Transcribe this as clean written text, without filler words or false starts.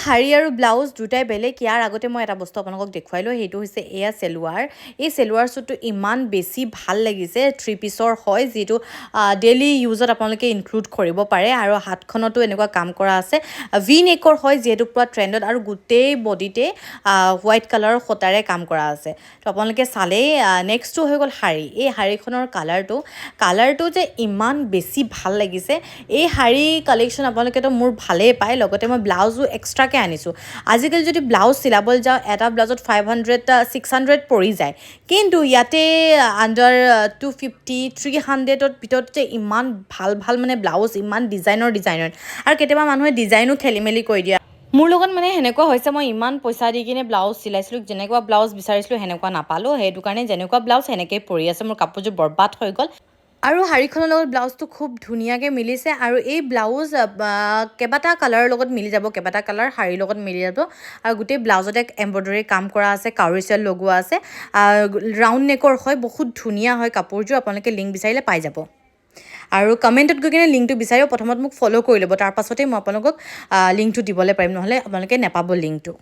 শাৰী আৰু ব্লাউজ দুটাই বেলেগ ইয়াৰ আগতে মই এটা বস্তু আপোনালোকক দেখুৱাইলোঁ সেইটো হৈছে এয়া চেলোৱাৰ এই চেলোৱাৰ চুটটো ইমান বেছি ভাল লাগিছে 3 পিছৰ হয় যিটো ডেইলি ইউজত আপোনালোকে ইনক্লুড কৰিব পাৰে আৰু হাতখনতো এনেকুৱা কাম কৰা আছে ভি নেকৰ হয় যিহেতু পুৰা ট্ৰেণ্ডত আৰু গোটেই বডিতে হোৱাইট কালাৰৰ সূতাৰে কাম কৰা আছে তো আপোনালোকে চালেই নেক্সটটো হৈ গ'ল শাৰী এই শাৰীখনৰ কালাৰটো যে ইমান বেছি ভাল লাগিছে এই শাৰী কালেকশ্যন আপোনালোকেতো মোৰ ভালেই পায় লগতে মই ব্লাউজো এক্সট্ৰাকৈ আনিছোঁ আজিকালি যদি ব্লাউজ চিলাবলৈ যাওঁ এটা ব্লাউজত 500-600 পৰি যায় কিন্তু ইয়াতে আণ্ডাৰ 250-300ৰ ভিতৰত যে ইমান ভাল মানে ব্লাউজ ইমান ডিজাইনৰ আৰু কেতিয়াবা মানুহে ডিজাইনো খেলি মেলি কৰি দিয়ে মোৰ লগত মানে সেনেকুৱা হৈছে মই ইমান পইচা দি কিনে ব্লাউজ চিলাইছিলোঁ যেনেকুৱা ব্লাউজ বিচাৰিছিলোঁ সেনেকুৱা নাপালোঁ সেইটো কাৰণে যেনেকুৱা ব্লাউজ সেনেকৈয়ে পৰি আছে মোৰ কাপোৰযোৰ বৰবাদ হৈ গ'ল আৰু শাৰীখনৰ লগত ব্লাউজটো খুব ধুনীয়াকৈ মিলিছে আৰু এই ব্লাউজ কেইবাটা কালাৰৰ লগত মিলি যাব কেইবাটা কালাৰ শাৰীৰ লগত মিলি যাব আৰু গোটেই ব্লাউজতে এম্ব্ৰইডাৰী কাম কৰা আছে কাউৰিচেল লগোৱা আছে ৰাউণ্ড নেকৰ হয় বহুত ধুনীয়া হয় কাপোৰযোৰ আপোনালোকে লিংক বিচাৰিলে পাই যাব আৰু কমেণ্টত গৈ কিনে লিংকটো বিচাৰিব প্ৰথমত মোক ফ'ল' কৰি ল'ব তাৰ পাছতেই মই আপোনালোকক লিংকটো দিবলৈ পাৰিম নহ'লে আপোনালোকে নাপাব লিংকটো